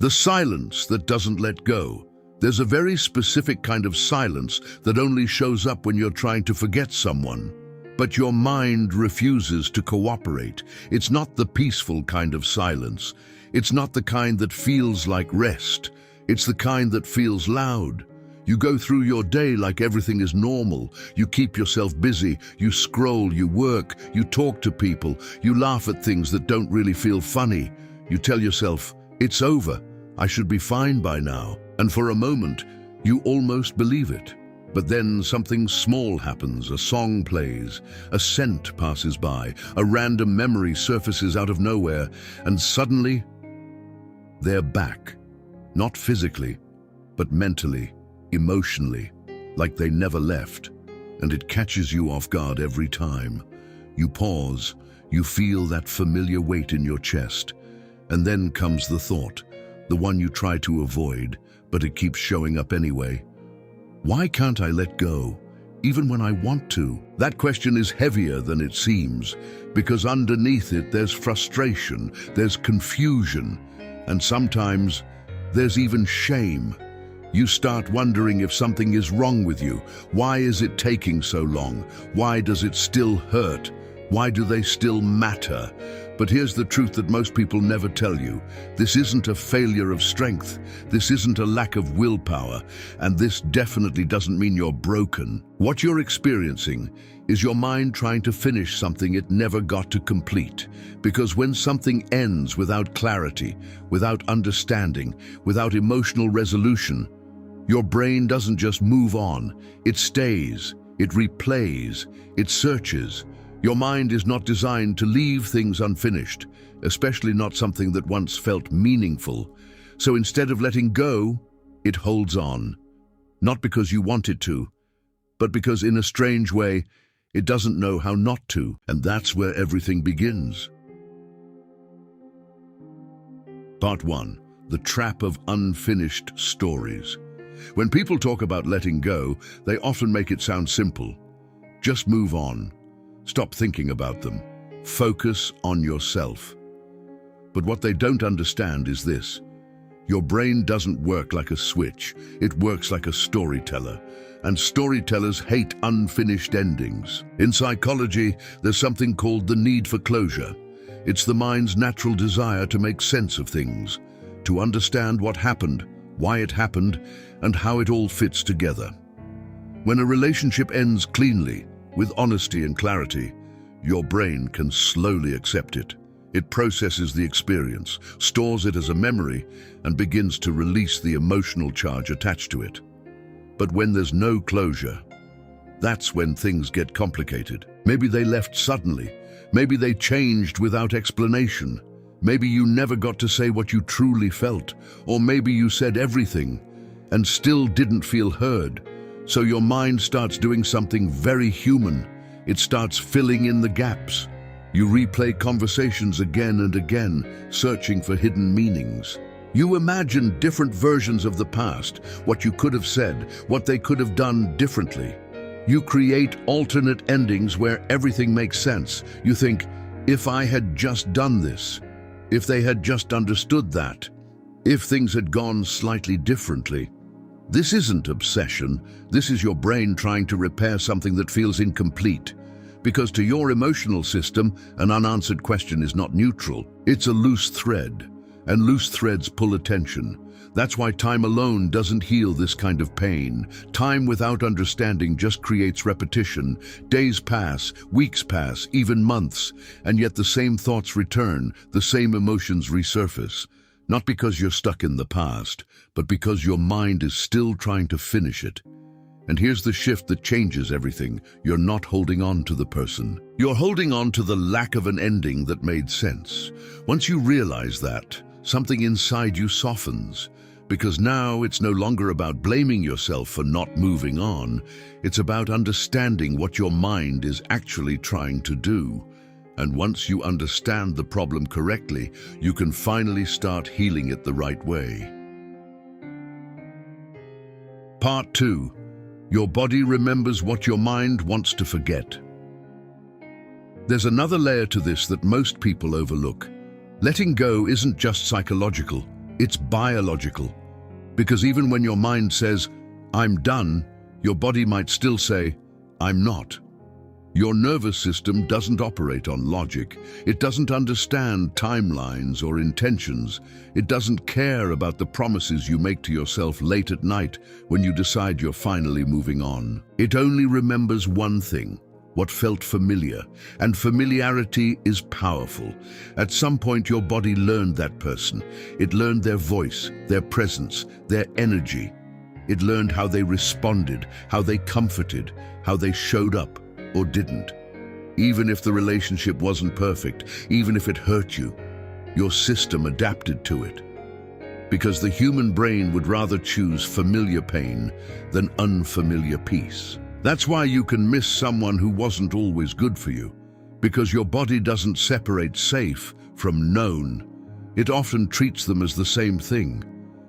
The silence that doesn't let go. There's a very specific kind of silence that only shows up when you're trying to forget someone. But your mind refuses to cooperate. It's not the peaceful kind of silence. It's not the kind that feels like rest. It's the kind that feels loud. You go through your day like everything is normal. You keep yourself busy. You scroll, you work, you talk to people. You laugh at things that don't really feel funny. You tell yourself, it's over. I should be fine by now. And for a moment, you almost believe it. But then something small happens. A song plays, a scent passes by, a random memory surfaces out of nowhere, and suddenly, they're back. Not physically, but mentally, emotionally, like they never left. And it catches you off guard every time. You pause, you feel that familiar weight in your chest, and then comes the thought, the one you try to avoid, but it keeps showing up anyway. Why can't I let go, even when I want to? That question is heavier than it seems, because underneath it there's frustration, there's confusion, and sometimes there's even shame. You start wondering if something is wrong with you. Why is it taking so long? Why does it still hurt? Why do they still matter? But here's the truth that most people never tell you. This isn't a failure of strength. This isn't a lack of willpower. And this definitely doesn't mean you're broken. What you're experiencing is your mind trying to finish something it never got to complete. Because when something ends without clarity, without understanding, without emotional resolution, your brain doesn't just move on. It stays, it replays, it searches. Your mind is not designed to leave things unfinished, especially not something that once felt meaningful. So instead of letting go, it holds on. Not because you want it to, but because in a strange way, it doesn't know how not to, and that's where everything begins. Part 1. The trap of unfinished stories. When people talk about letting go, they often make it sound simple. Just move on. Stop thinking about them. Focus on yourself. But what they don't understand is this. Your brain doesn't work like a switch. It works like a storyteller. And storytellers hate unfinished endings. In psychology, there's something called the need for closure. It's the mind's natural desire to make sense of things, to understand what happened, why it happened, and how it all fits together. When a relationship ends cleanly, with honesty and clarity, your brain can slowly accept it. It processes the experience, stores it as a memory, and begins to release the emotional charge attached to it. But when there's no closure, that's when things get complicated. Maybe they left suddenly. Maybe they changed without explanation. Maybe you never got to say what you truly felt. Or maybe you said everything and still didn't feel heard. So your mind starts doing something very human. It starts filling in the gaps. You replay conversations again and again, searching for hidden meanings. You imagine different versions of the past, what you could have said, what they could have done differently. You create alternate endings where everything makes sense. You think, if I had just done this, if they had just understood that, if things had gone slightly differently. This isn't obsession. This is your brain trying to repair something that feels incomplete. Because to your emotional system, an unanswered question is not neutral. It's a loose thread, and loose threads pull attention. That's why time alone doesn't heal this kind of pain. Time without understanding just creates repetition. Days pass, weeks pass, even months, and yet the same thoughts return, the same emotions resurface. Not because you're stuck in the past, but because your mind is still trying to finish it. And here's the shift that changes everything. You're not holding on to the person. You're holding on to the lack of an ending that made sense. Once you realize that, something inside you softens. Because now it's no longer about blaming yourself for not moving on. It's about understanding what your mind is actually trying to do. And once you understand the problem correctly, you can finally start healing it the right way. Part 2. Your body remembers what your mind wants to forget. There's another layer to this that most people overlook. Letting go isn't just psychological, It's biological. Because even when your mind says, "I'm done," your body might still say, "I'm not." Your nervous system doesn't operate on logic. It doesn't understand timelines or intentions. It doesn't care about the promises you make to yourself late at night when you decide you're finally moving on. It only remembers one thing: what felt familiar, and familiarity is powerful. At some point your body learned that person. It learned their voice, their presence, their energy. It learned how they responded, how they comforted, how they showed up or didn't. Even if the relationship wasn't perfect, even if it hurt you, your system adapted to it. Because the human brain would rather choose familiar pain than unfamiliar peace. That's why you can miss someone who wasn't always good for you, because your body doesn't separate safe from known. It often treats them as the same thing.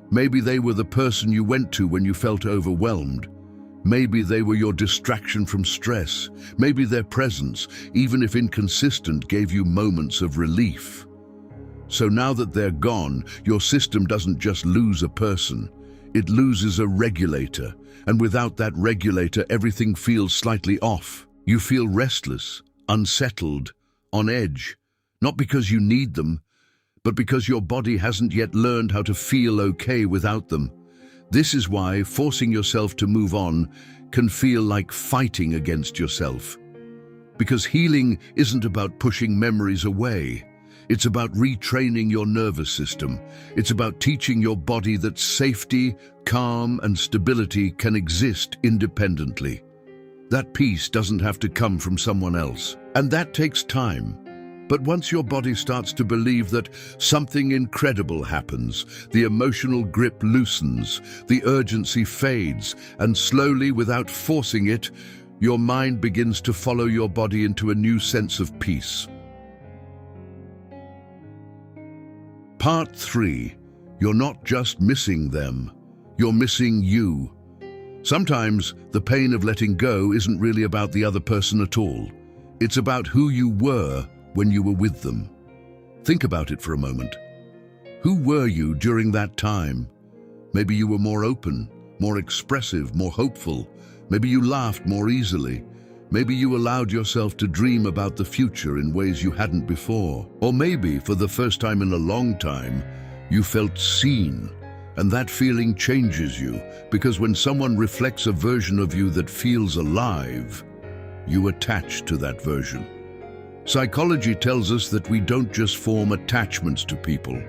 Maybe they were the person you went to when you felt overwhelmed. Maybe they were your distraction from stress. Maybe their presence, even if inconsistent, gave you moments of relief. So now that they're gone, your system doesn't just lose a person, it loses a regulator. And without that regulator, everything feels slightly off. You feel restless, unsettled, on edge. Not because you need them, but because your body hasn't yet learned how to feel okay without them. This is why forcing yourself to move on can feel like fighting against yourself. Because healing isn't about pushing memories away. It's about retraining your nervous system. It's about teaching your body that safety, calm, and stability can exist independently. That peace doesn't have to come from someone else. And that takes time. But once your body starts to believe that something incredible happens, the emotional grip loosens, the urgency fades, and slowly, without forcing it, your mind begins to follow your body into a new sense of peace. Part 3. You're not just missing them, you're missing you. Sometimes the pain of letting go isn't really about the other person at all. It's about who you were when you were with them. Think about it for a moment. Who were you during that time? Maybe you were more open, more expressive, more hopeful. Maybe you laughed more easily. Maybe you allowed yourself to dream about the future in ways you hadn't before. Or maybe, for the first time in a long time, you felt seen. And that feeling changes you, because when someone reflects a version of you that feels alive, you attach to that version. Psychology tells us that we don't just form attachments to people.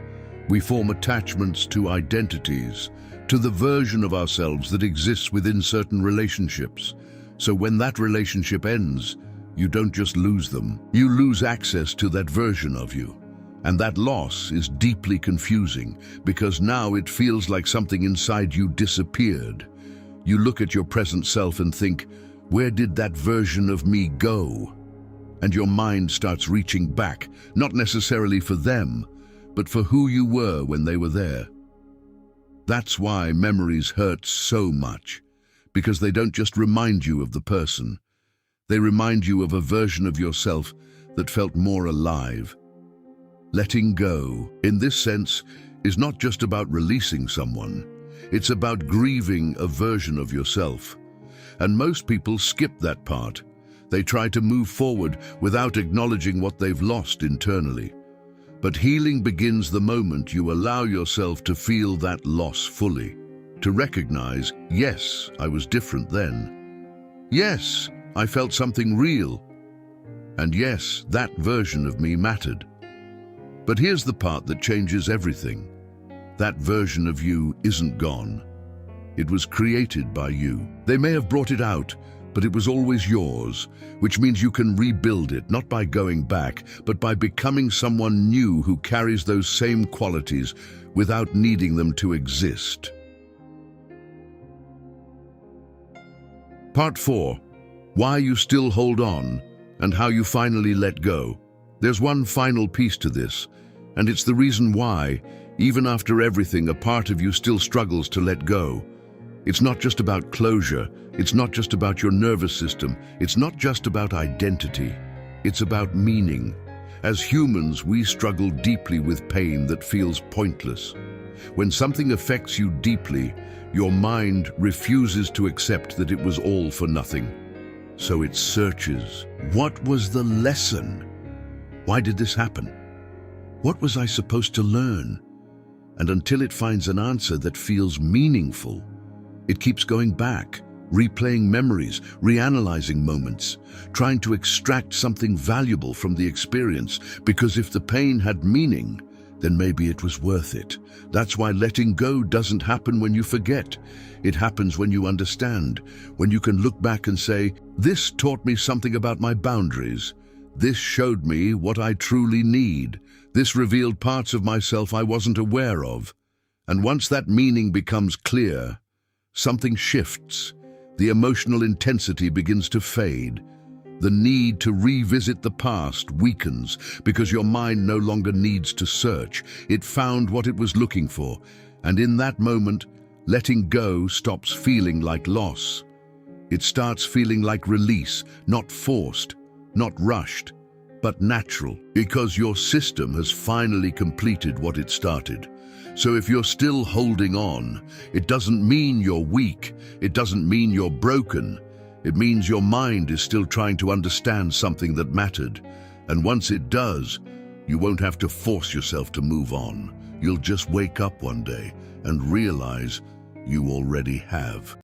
We form attachments to identities, to the version of ourselves that exists within certain relationships. So when that relationship ends, you don't just lose them. You lose access to that version of you. And that loss is deeply confusing, because now it feels like something inside you disappeared. You look at your present self and think, where did that version of me go? And your mind starts reaching back, not necessarily for them, but for who you were when they were there. That's why memories hurt so much, because they don't just remind you of the person. They remind you of a version of yourself that felt more alive. Letting go, in this sense, is not just about releasing someone. It's about grieving a version of yourself. And most people skip that part. They try to move forward without acknowledging what they've lost internally. But healing begins the moment you allow yourself to feel that loss fully. To recognize, yes, I was different then. Yes, I felt something real. And yes, that version of me mattered. But here's the part that changes everything. That version of you isn't gone. It was created by you. They may have brought it out, but it was always yours, which means you can rebuild it, not by going back, but by becoming someone new who carries those same qualities without needing them to exist. Part 4. Why you still hold on, and how you finally let go. There's one final piece to this, and it's the reason why, even after everything, a part of you still struggles to let go. It's not just about closure. It's not just about your nervous system. It's not just about identity. It's about meaning. As humans, we struggle deeply with pain that feels pointless. When something affects you deeply, your mind refuses to accept that it was all for nothing. So it searches. What was the lesson? Why did this happen? What was I supposed to learn? And until it finds an answer that feels meaningful, it keeps going back, replaying memories, reanalyzing moments, trying to extract something valuable from the experience, because if the pain had meaning, then maybe it was worth it. That's why letting go doesn't happen when you forget. It happens when you understand, when you can look back and say, this taught me something about my boundaries. This showed me what I truly need. This revealed parts of myself I wasn't aware of. And once that meaning becomes clear, something shifts. The emotional intensity begins to fade. The need to revisit the past weakens because your mind no longer needs to search. It found what it was looking for, and in that moment, letting go stops feeling like loss. It starts feeling like release, not forced, not rushed, but natural, because your system has finally completed what it started. So if you're still holding on, it doesn't mean you're weak. It doesn't mean you're broken. It means your mind is still trying to understand something that mattered. And once it does, you won't have to force yourself to move on. You'll just wake up one day and realize you already have.